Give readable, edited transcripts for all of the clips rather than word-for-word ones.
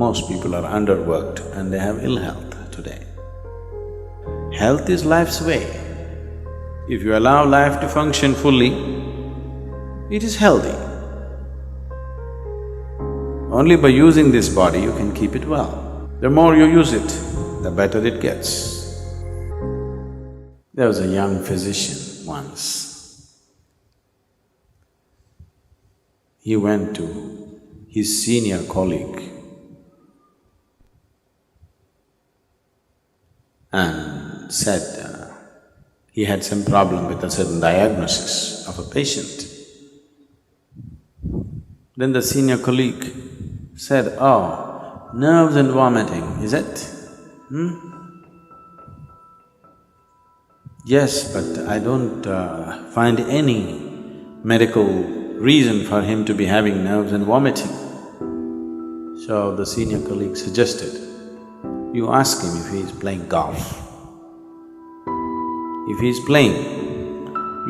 Most people are underworked and they have ill health today. Health is life's way. If you allow life to function fully, it is healthy. Only by using this body you can keep it well. The more you use it, the better it gets. There was a young physician once. He went to his senior colleague and said he had some problem with a certain diagnosis of a patient. Then the senior colleague said, "Oh, nerves and vomiting, is it? Yes, but I don't find any medical reason for him to be having nerves and vomiting." So the senior colleague suggested, you ask him if he is playing golf. If he is playing,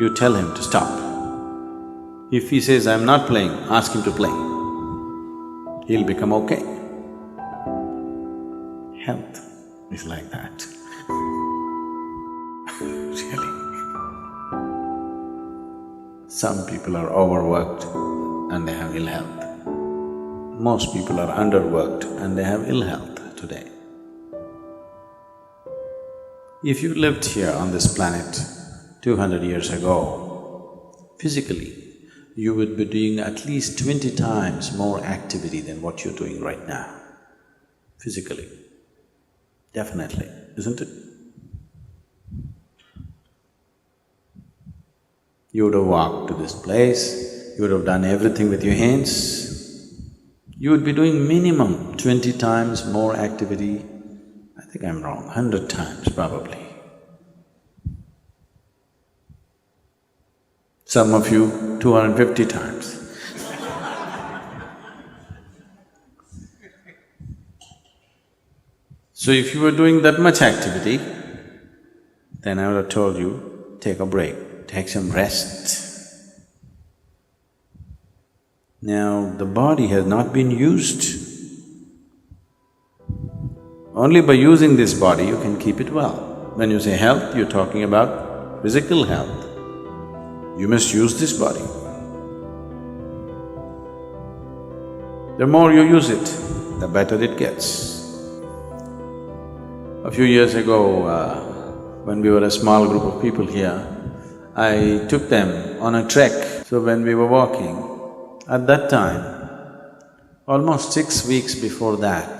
you tell him to stop. If he says, "I'm not playing," ask him to play. He'll become okay. Health is like that. Really. Some people are overworked and they have ill health. Most people are underworked and they have ill health today. If you lived here on this planet 200 years ago, physically, you would be doing at least 20 times more activity than what you're doing right now, physically. Definitely, isn't it? You would have walked to this place, you would have done everything with your hands. You would be doing minimum 20 times more activity. I think I'm wrong, 100 times probably. Some of you 250 times. So if you were doing that much activity, then I would have told you, take a break, take some rest. Now, the body has not been used. Only by using this body you can keep it well. When you say health, you're talking about physical health. You must use this body. The more you use it, the better it gets. A few years ago, when we were a small group of people here, I took them on a trek. So when we were walking, at that time, almost 6 weeks before that,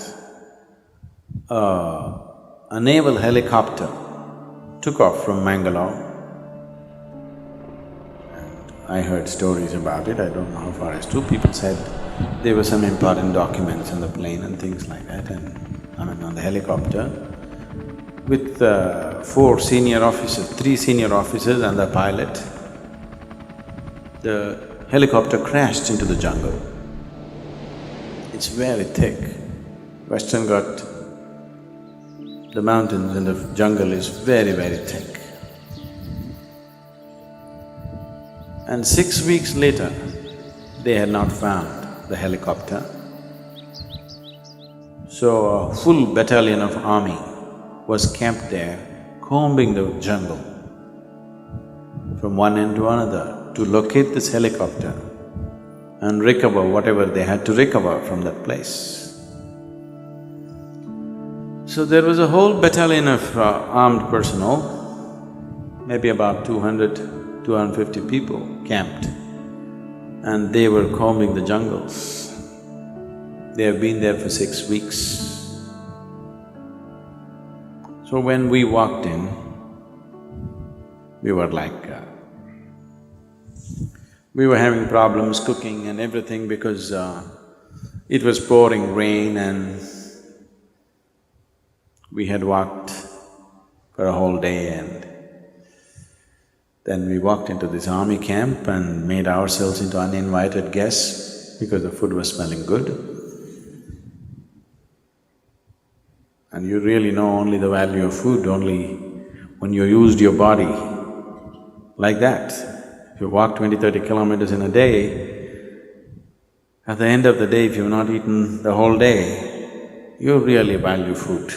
a naval helicopter took off from Mangalore. And I heard stories about it, I don't know how far it's true. People said there were some important documents on the plane and things like that, and on the helicopter with 4 senior officers, 3 senior officers and the pilot. The helicopter crashed into the jungle. It's very thick. Western Ghat, the mountains and the jungle is very, very thick. And 6 weeks later, they had not found the helicopter. So a full battalion of army was camped there, combing the jungle from one end to another to locate this helicopter and recover whatever they had to recover from that place. So there was a whole battalion of armed personnel, maybe about 200, 250 people camped, and they were combing the jungles. They have been there for 6 weeks. So when we walked in, we were like… we were having problems cooking and everything because it was pouring rain and we had walked for a whole day, and then we walked into this army camp and made ourselves into uninvited guests because the food was smelling good. And you really know only the value of food only when you used your body like that. If you walk 20-30 kilometers in a day, at the end of the day, if you've not eaten the whole day, you really value food.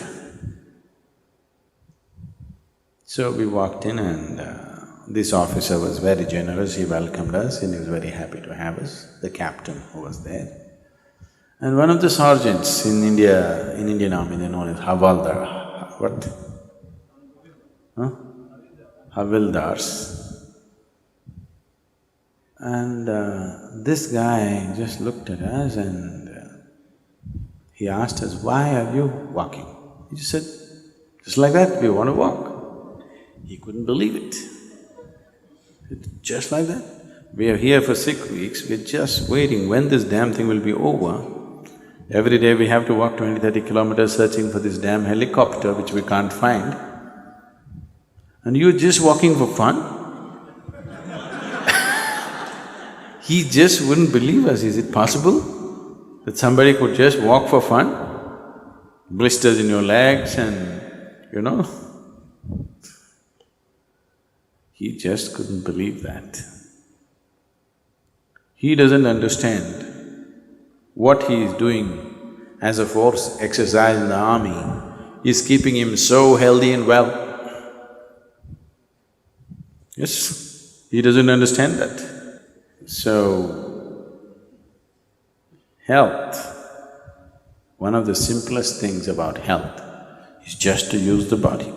So we walked in and this officer was very generous, he welcomed us and he was very happy to have us, the captain who was there. And one of the sergeants in India, in Indian army, they're known as Havaldar. What? Huh? Havildars. And this guy just looked at us and he asked us, "Why are you walking?" He just said, "Just like that, we want to walk." He couldn't believe it. Just like that? We are here for 6 weeks, we're just waiting when this damn thing will be over. Every day we have to walk 20-30 kilometers searching for this damn helicopter which we can't find. And you're just walking for fun? He just wouldn't believe us. Is it possible that somebody could just walk for fun? Blisters in your legs and, you know. He just couldn't believe that. He doesn't understand what he is doing as a force exercise in the army is keeping him so healthy and well. Yes, he doesn't understand that. So, health, one of the simplest things about health is just to use the body.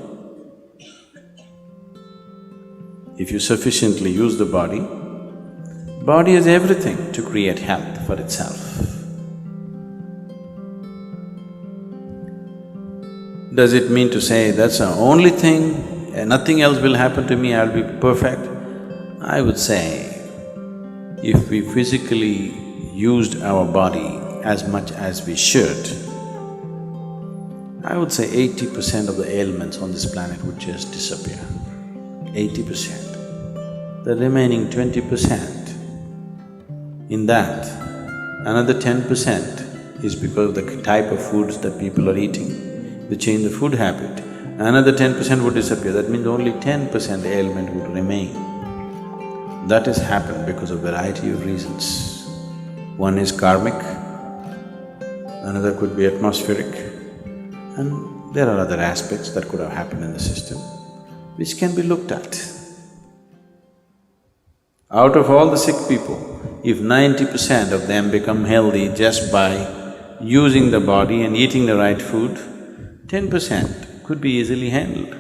If you sufficiently use the body has everything to create health for itself. Does it mean to say that's the only thing, nothing else will happen to me, I'll be perfect? I would say, if we physically used our body as much as we should, I would say 80% of the ailments on this planet would just disappear. 80%. The remaining 20%, in that, another 10% is because of the type of foods that people are eating, they change the food habit. Another 10% would disappear, that means only 10% ailment would remain. That has happened because of variety of reasons. One is karmic, another could be atmospheric, and there are other aspects that could have happened in the system, which can be looked at. Out of all the sick people, if 90% of them become healthy just by using the body and eating the right food, 10% could be easily handled.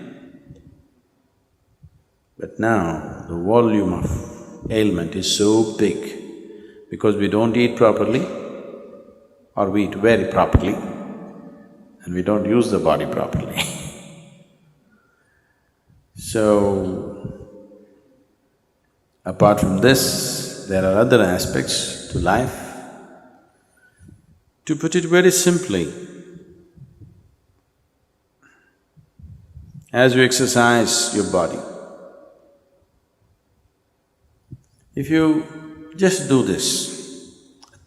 But now, the volume of ailment is so big because we don't eat properly or we eat very properly and we don't use the body properly. So, apart from this, there are other aspects to life. To put it very simply, as you exercise your body, if you just do this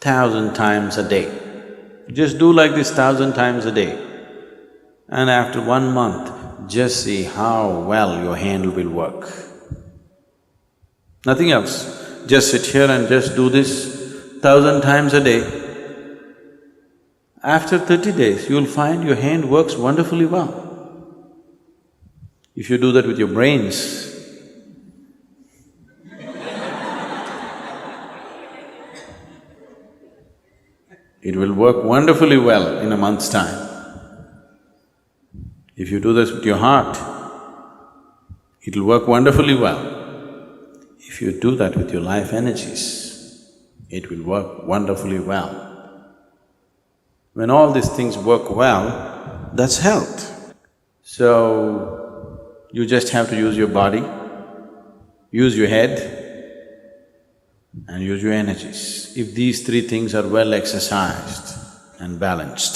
1,000 times a day, just do like this 1,000 times a day, and after 1 month, just see how well your hand will work. Nothing else. Just sit here and just do this 1,000 times a day. After 30 days, you'll find your hand works wonderfully well. If you do that with your brains, it will work wonderfully well in a month's time. If you do this with your heart, it'll work wonderfully well. If you do that with your life energies, it will work wonderfully well. When all these things work well, that's health. So, you just have to use your body, use your head, and use your energies. If these three things are well exercised and balanced,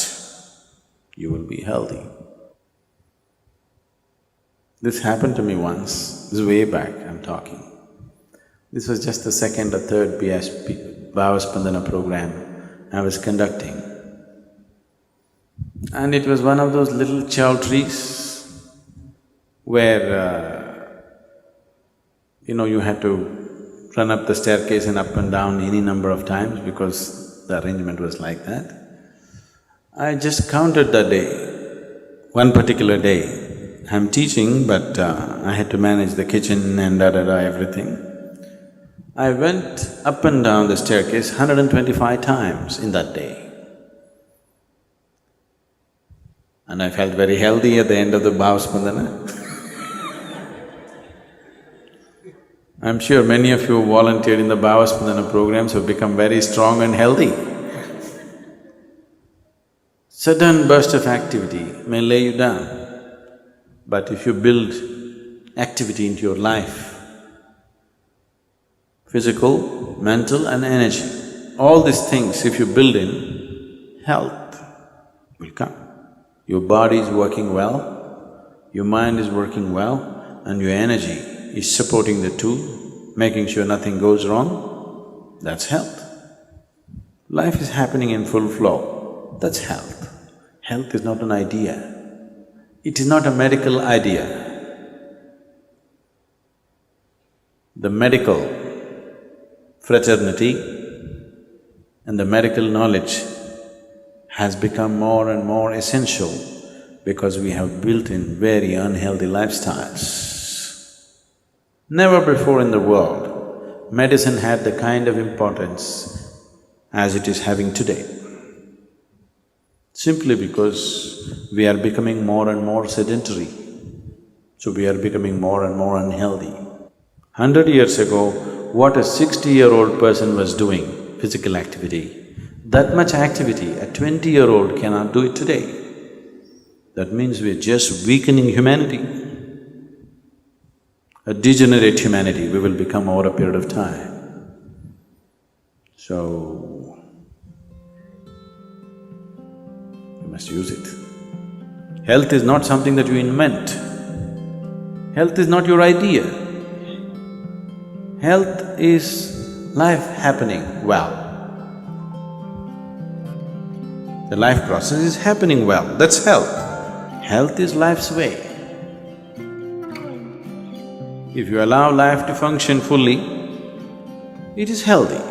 you will be healthy. This happened to me once, this is way back I'm talking. This was just the second or third BSP, Bhavaspandana program I was conducting. And it was one of those little chowtrees where, you had to run up the staircase and up and down any number of times because the arrangement was like that. I just counted that day, one particular day. I'm teaching, but I had to manage the kitchen and everything. I went up and down the staircase 125 times in that day. And I felt very healthy at the end of the Bhavaspandana. I'm sure many of you who volunteered in the Bhavaspandana programs have become very strong and healthy. Sudden burst of activity may lay you down, but if you build activity into your life, physical, mental and energy, all these things if you build in, health will come. Your body is working well, your mind is working well, and your energy is supporting the two, making sure nothing goes wrong, that's health. Life is happening in full flow, that's health. Health is not an idea, it is not a medical idea. The medical fraternity and the medical knowledge has become more and more essential because we have built in very unhealthy lifestyles. Never before in the world, medicine had the kind of importance as it is having today. Simply because we are becoming more and more sedentary, so we are becoming more and more unhealthy. 100 years ago, what a 60-year-old person was doing, physical activity, that much activity a 20-year-old cannot do it today. That means we're just weakening humanity. A degenerate humanity we will become over a period of time. So, you must use it. Health is not something that you invent. Health is not your idea. Health is life happening well. The life process is happening well, that's health. Health is life's way. If you allow life to function fully, it is healthy.